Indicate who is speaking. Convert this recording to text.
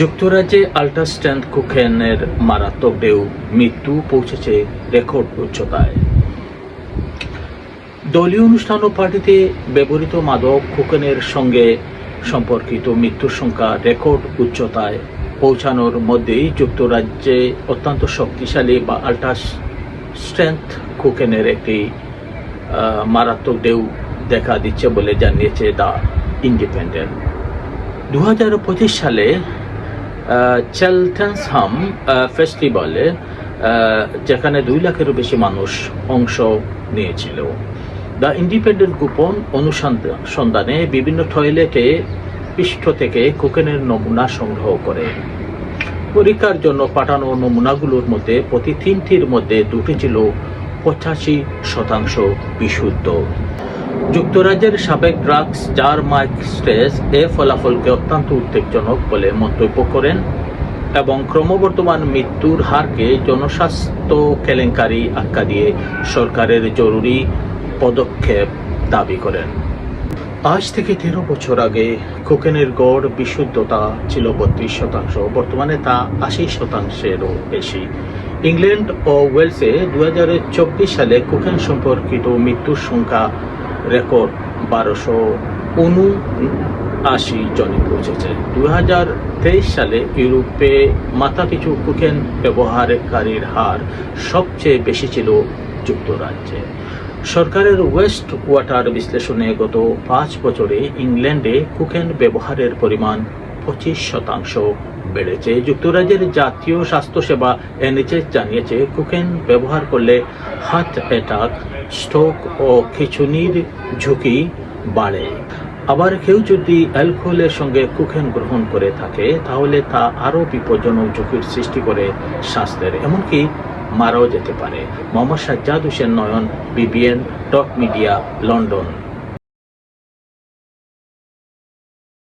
Speaker 1: যুক্তরাজ্যে ultra strength কোকেনের মারাত্মক ঢেউ, মৃত্যু পৌঁছেছে রেকর্ড উচ্চতায়। দলীয় অনুষ্ঠান ও পার্টিতে ব্যবহৃত মাদক কোকেনের সঙ্গে সম্পর্কিত মৃত্যুর সংখ্যা রেকর্ড উচ্চতায় পৌঁছানোর মধ্যেই যুক্তরাজ্যে অত্যন্ত শক্তিশালী বা আল্ট্রা স্ট্রেংথ কোকেনের একটি মারাত্মক ঢেউ দেখা দিচ্ছে বলে জানিয়েছে দ্য ইন্ডিপেন্ডেন্ট। 2025 সালে চেলটেনহাম ফেস্টিভ্যালে যেখানে 2 লাখেরও বেশি মানুষ অংশ নিয়েছিল। দ্য ইন্ডিপেন্ডেন্ট গোপন অনুসন্ধানে বিভিন্ন টয়লেটে পৃষ্ঠ থেকে কোকেনের নমুনা সংগ্রহ করে। পরীক্ষার জন্য পাঠানো নমুনাগুলোর মধ্যে প্রতি 3টির মধ্যে 2টি ছিল 85% বিশুদ্ধ। যুক্তরাজ্যের সাবেক ড্রাগস জার মাইক স্ট্রেস এ ফলাফলকে অত্যন্ত উদ্বেগজনক বলে মন্তব্য করেন এবং ক্রমবর্ধমান মৃত্যুর হারকে জনস্বাস্থ্য কেলেঙ্কারি আখ্যা দিয়ে সরকারের জরুরি পদক্ষেপ দাবি করেন। আজ থেকে 13 বছর আগে কোকেনের গড় বিশুদ্ধতা ছিল 32%, বর্তমানে তা 80%-এরও বেশি। ইংল্যান্ড ও ওয়েলসে 2024 সালে কোকেন সম্পর্কিত মৃত্যুর সংখ্যা রেকর্ড 1279 জনে পৌঁছেছে। 2023 সালে ইউরোপে মাথাপিছু কোকেন ব্যবহারকারীর হার সবচেয়ে বেশি ছিল যুক্তরাজ্যে। সরকারের ওয়েস্ট ওয়াটার বিশ্লেষণে গত 5 বছরে ইংল্যান্ডে কোকেন ব্যবহারের পরিমাণ 25% বেড়েছে। যুক্তরাজ্যের জাতীয় স্বাস্থ্যসেবা NHS জানিয়েছে কোকেন ব্যবহার করলে হার্ট অ্যাটাক, স্ট্রোক ও খিঁচুনির ঝুঁকি বাড়ে। আবার কেউ যদি অ্যালকোহলের সঙ্গে কোকেন গ্রহণ করে থাকে তাহলে তা আরও বিপজ্জনক ঝুঁকির সৃষ্টি করে স্বাস্থ্যের, এমনকি মারাও যেতে পারে। মোহাম্মদ সাজ্জাদ হোসেন নয়ন, BBN টপ মিডিয়া, লন্ডন।